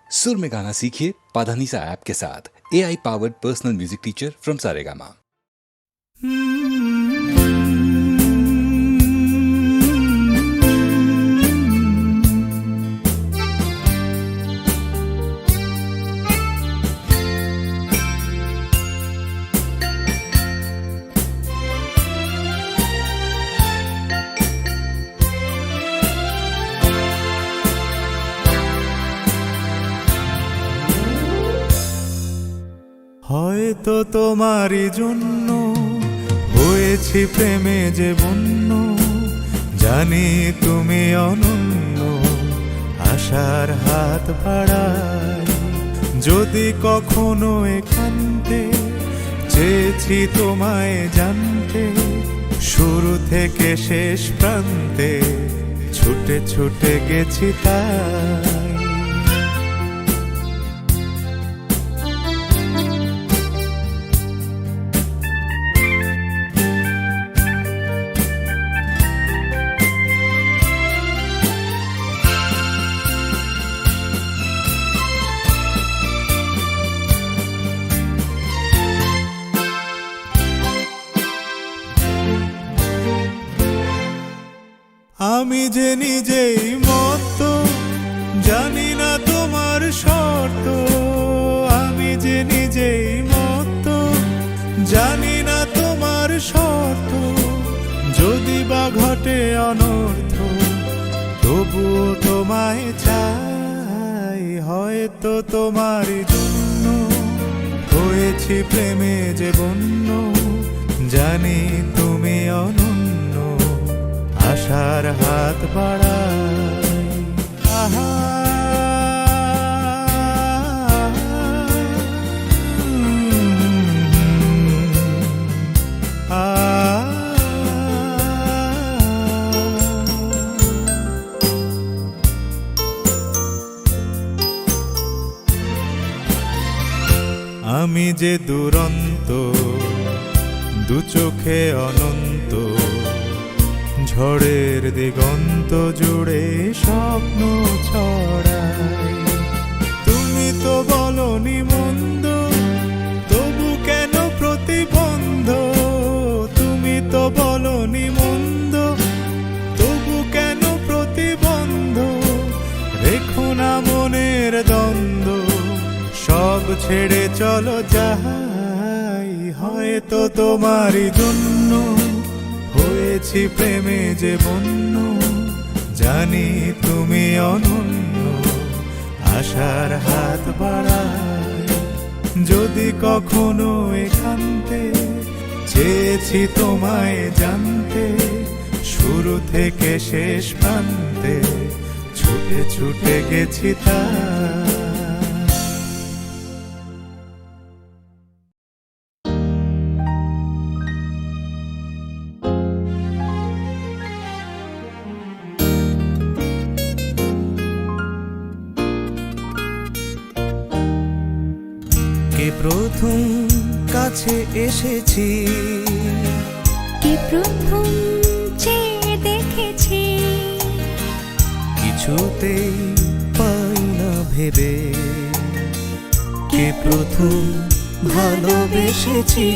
सुर में गाना सीखिए पाधानीसा ऐप के साथ। AI powered personal music teacher from Saregama. হয়তো তোমারই জন্য হয়েছি প্রেমে যে বন্য, জানি তুমি অনন্য, আশার হাত বাড়াই। যদি কখনো একান্তে চেয়েছি তোমায় জানতে, শুরু থেকে শেষ প্রান্তে ছুটে ছুটে গেছি তাই। আমি যে নিজেই মত্ত, জানি না তোমার শর্ত। আমি যে নিজেই মত্ত, জানি না তোমার শর্ত। যদি বা ঘটে অনর্থ, তবুও তোমায় চাই। হয়তো তোমারই জন্য হয়েছি প্রেমে যে বন্য, জানি তুমি অনন্য, আশার হাত বাড়াই। আহা আমি যে দুরন্ত, দু চোখে অনন্ত, ঝড়ের দিগন্ত জুড়ে স্বপ্ন ছড়াই। তুমি তো বলনি মন্দ, তবু কেন প্রতিবন্ধ? তুমি তো বলনি মন্দ, তবু কেন প্রতিবন্ধ? রেখো না মনের দ্বন্দ্ব, সব ছেড়ে চলো যাই। হয়তো তোমারই জন্য হয়েছি প্রেমে যে বন্য, জানি তুমি অনন্য, আশার হাত বাড়াই। যদি কখনো একান্তে চেয়েছি তোমায় জানতে, শুরু থেকে শেষ প্রান্তে ছুটে ছুটে গেছি তাই। প্রথম কাছে এসেছি, কে প্রথম চেয়ে দেখেছি, কিছুতেই পাই না ভেবে, কে প্রথম ভালোবেসেছি।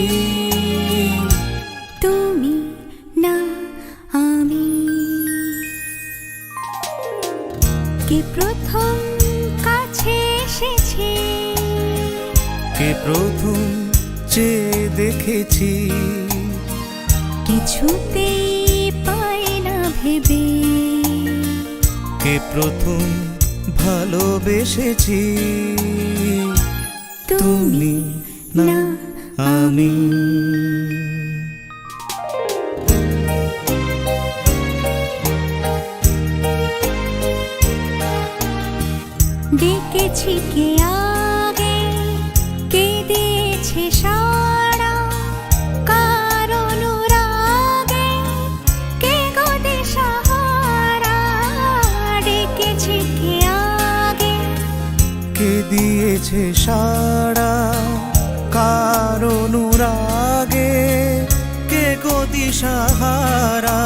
তুমি না আমি, কে প্রথম কাছে এসেছি, কে প্রথম চেয়ে দেখেছি, কিছুতেই পাই না ভেবে, কে প্রথম ভালোবেসেছি। তুমি না আমি। ডেকেছি কে আগে, কে দিয়েছে সাড়া, কার অনুরাগে কে গো দিশাহারা। ডেকেছি কে আগে, কে দিয়েছে সাড়া, কার অনুরাগে কে গো দিশাহারা।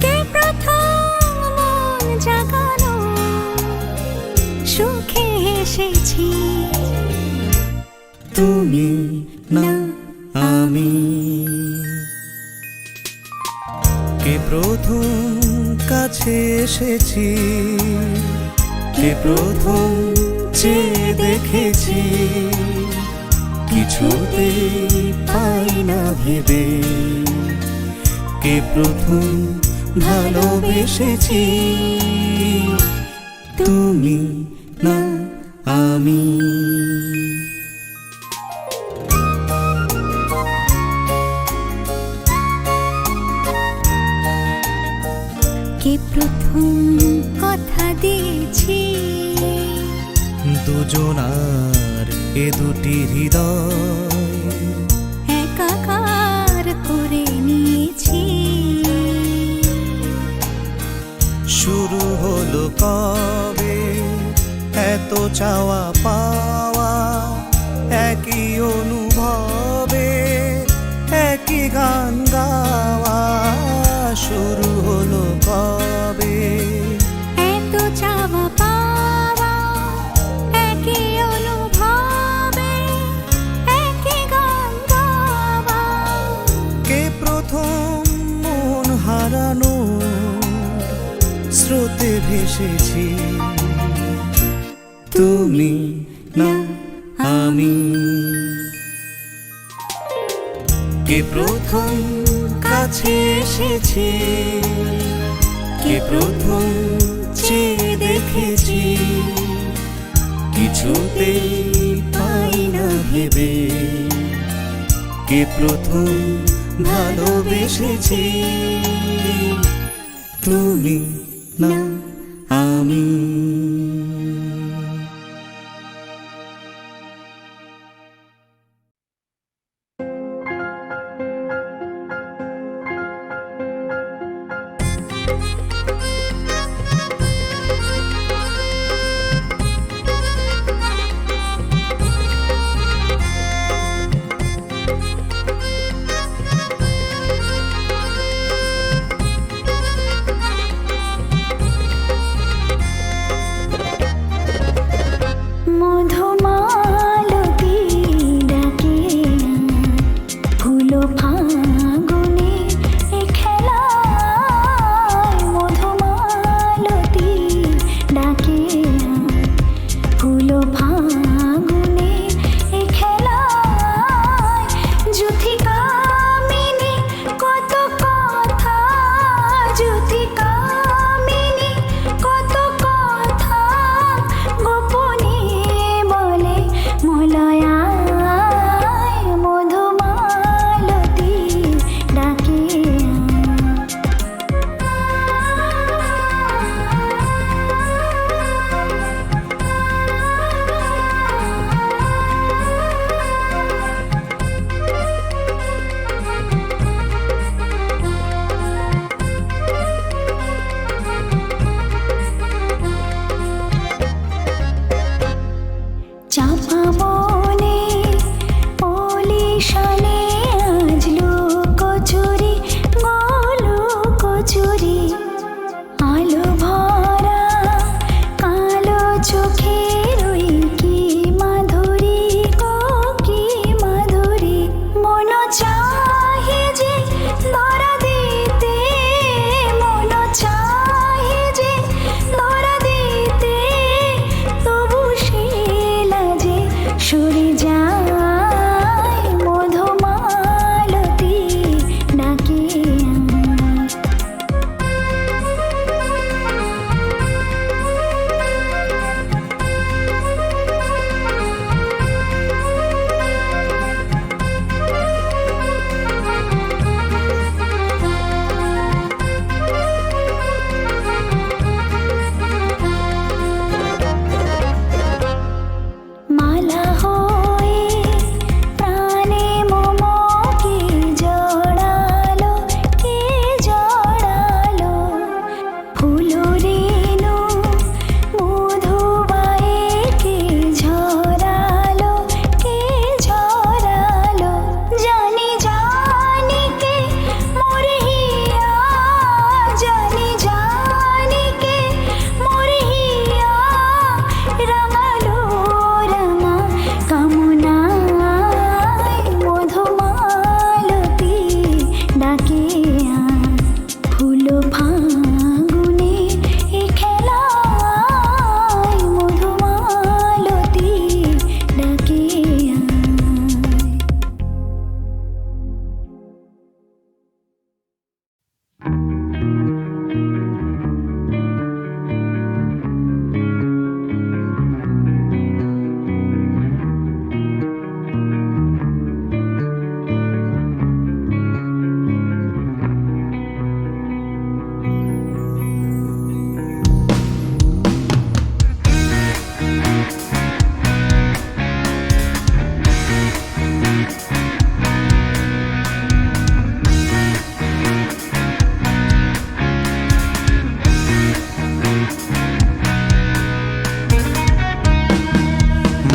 কে প্রথম মন জাগালো, সুখে তুমি না আমি। কে প্রথম কাছে এসেছি, কে প্রথম চেয়ে দেখেছি, কিছুতেই পাই না ভেবে, কে প্রথম ভালোবেসেছি, তুমি না আমি। কে প্রথম কথা দিয়েছি, দুজনার এ দুটি হৃদয় একাকার করে নিয়েছি। শুরু হলো কবে এত চাওয়া পাওয়া, একই অনুভবে একই গান গাওয়া। শুরু হলো কবে এত চাওয়া পাওয়া, একই অনুভবে একই গান গাওয়া। কে প্রথম মন হারানো স্রোতে ভেসেছি, তুমি না আমি। কে প্রথম কাছে এসেছি, কে প্রথম চেয়ে দেখেছি, কিছুতেই পাই না ভেবে, কে প্রথম ভালোবেসেছি, তুমি না আমি।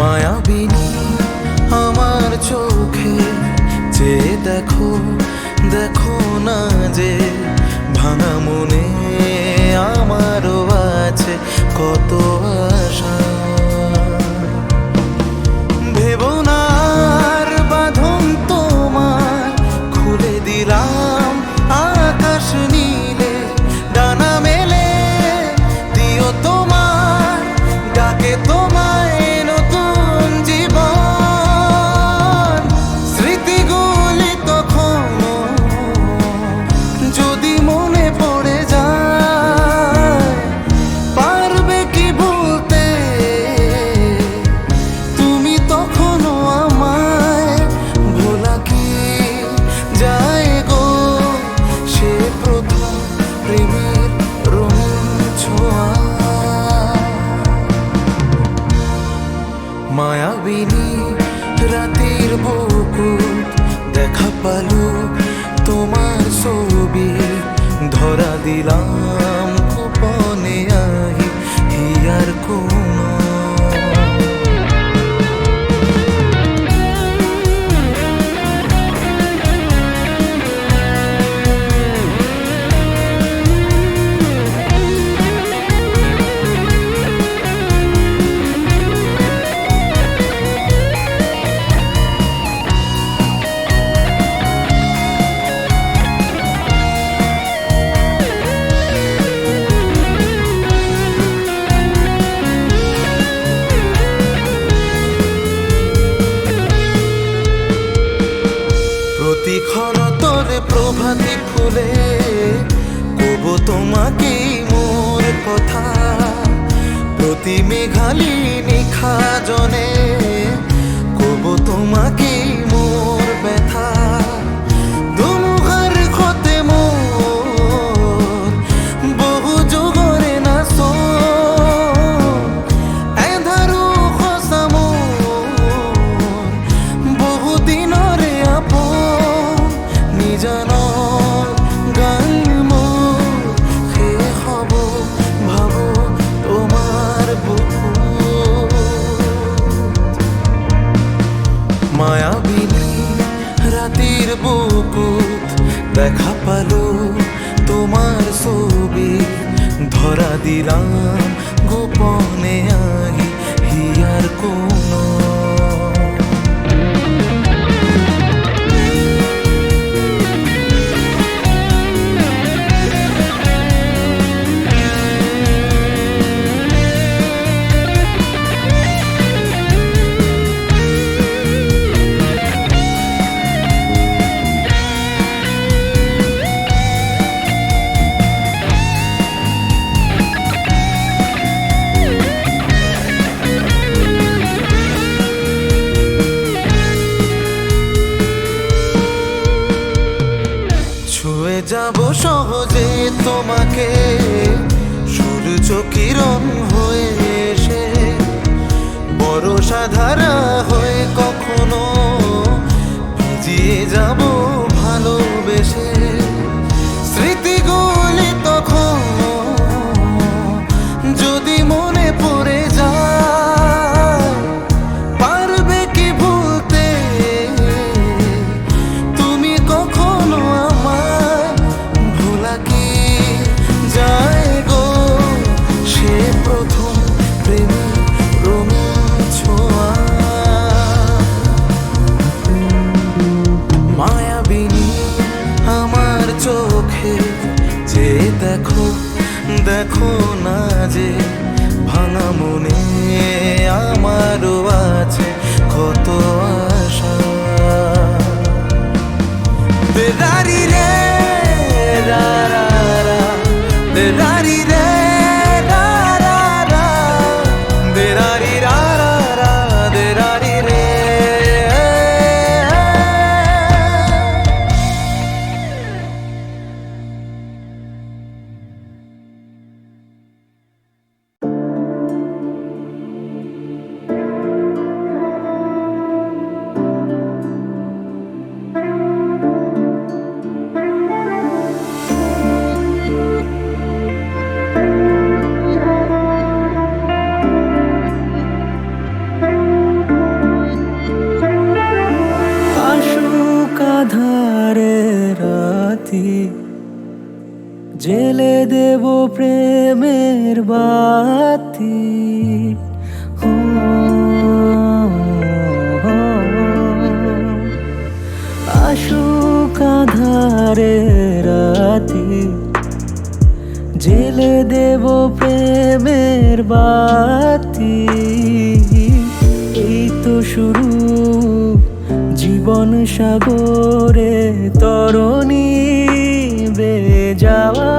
মায়াবিনী আমার চোখে চেয়ে দেখো, দেখো না যে ভাঙা মনে আমারও আছে কত আশা। ভেবো না আর বাঁধন তোমার, খুলে দিলাম আকাশ নীলে, ডানা মেলে দিও তোমার ডাকে তোমায় নতুন জীবন। স্মৃতিগুলি তখনও যদি মনে পড়ে যায়, পারবে কি ভুলতে তুমি তখনও আমায়? ভোলা কি যায় গো সে প্রথম প্রেমের রঙিন ছোঁয়া। মায়াবিনী রাতের বুকুত দেখা পালু তোমার ছবি, ধরা দিলাম গোপনে আহি হিয়ার কোন। প্রতিক্ষণ তোরে প্রভাতী ফুলে কব তোমাকে মোর কথা, প্রতি মেঘালি নিখা জনে কব তোমাকে মোর ব্যথা। দুমুখার ক্ষতে মোর বহু যুগরে না সো, এধারু খসা মোর বহু দিনরে আপন। নিজানৰ গান মোৰ শেষ হ'ব ভাবো তোমাৰ বুকুত। মায়াবিনী ৰাতিৰ বুকুত দেখা পালো তোমাৰ ছবি, ধৰা দিলাম গোপনে আহি হিয়াৰ কোন। ছুঁয়ে যাব সহজে তোমাকে সূর্য কিরণ হয়ে এসে, বরষা ধারা হয়ে কখনো ভিজিয়ে যাব ভালোবেসে। স্মৃতিগুলি তখন যদি মনে পড়ে যায়, পারবে কি ভুলতে তুমি কখনো আমায়? ভোলা কি যায় গো সে প্রথম প্রেমের রঙিন ছোঁয়া। মায়াবিনী আমার জেলে দেব প্রেমের বাতি। আসুক আঁধারে রাতি, জেলে দেব প্রেমের বাতি। এই তো শুরু জীবন সাগরে তরণী বেয়ে যাওয়া।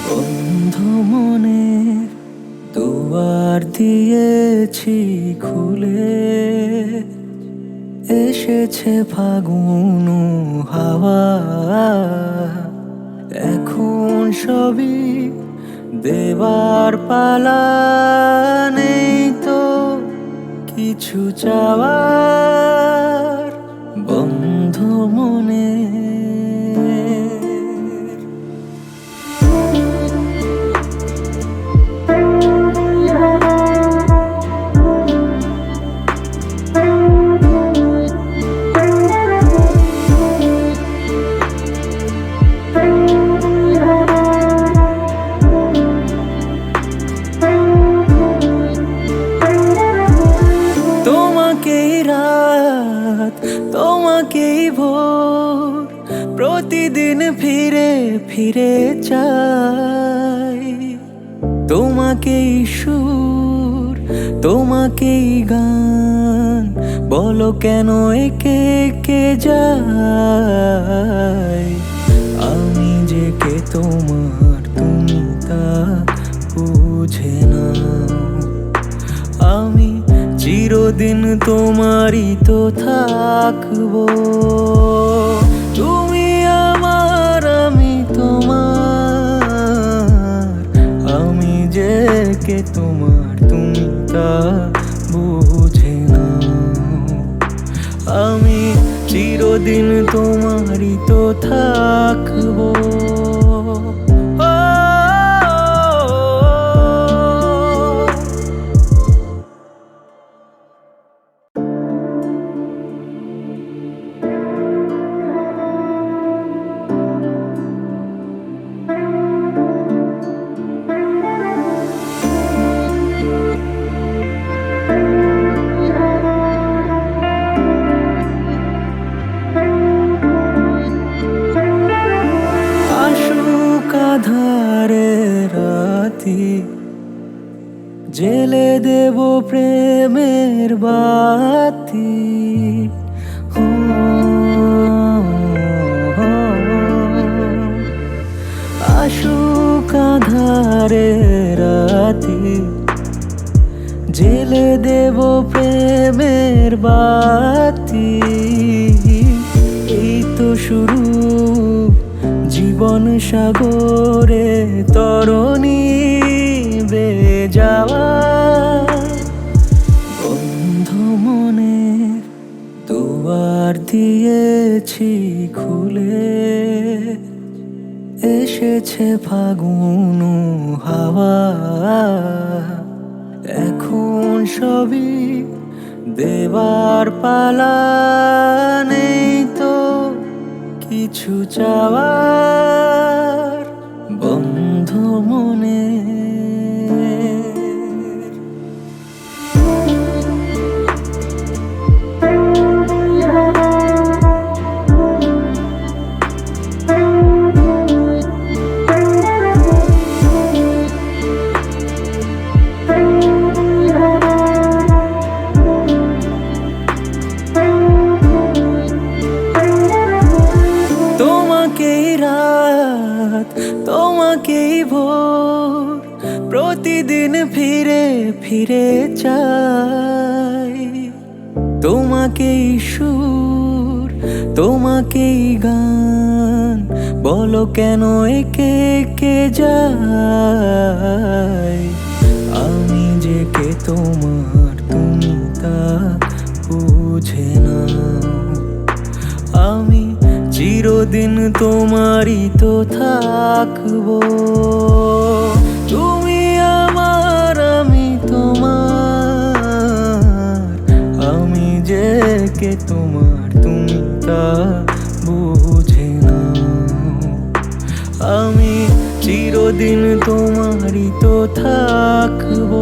বন্ধ মনে দুয়ার দিয়েছি খুলে, এসেছে ফাগুন হাওয়া। এখন সবই দেবার পালা, নেই তো কিছু চাওয়ার। বন্ধ মনে তোমাকেই রাত, তোমাকেই ভোর, প্রতিদিন ফিরে ফিরে চাই। তোমাকেই সুর, তোমাকেই গান, বলো কেন একে একে যায়। আমি যে কে তোমার, তুমি তা বুঝে না। আমি চিরদিন তোমারই তো থাকবো। তুমি আমার, আমি তোমার। আমি যে কে তোমার, তুমি তা বুঝে না। আমি চিরদিন তোমারই তো থাকবো। আধারে রাতি, জেলে দেব প্রেমের বাতি। আসুক আধারে রাতি, জেলে দেব প্রেমের বাতি। এই তো শুরু জীবন সাগরে তরণী বেয়ে যাওয়া। বন্ধ মনে দুয়ার দিয়েছি খুলে, এসেছে ফাগুন হাওয়া। এখন সবই দেবার পালা, নেই তো কিছু চাওয়ার। বন্ধ মনে তোমাকেই রাত, তোমাকেই ভোর, প্রতিদিন ফিরে ফিরে চাই। তোমাকেই সুর, তোমাকেই গান, বলো কেন একে একে যায়। আমি যে কে তোমার, তুমি তা বুঝে না। আমি চিরদিন তোমারই তো থাকবো। তুমি আমার, আমি তোমার। আমি যে কে তোমার, তুমি তা বুঝে না। চিরদিন তোমারই তো থাকবো।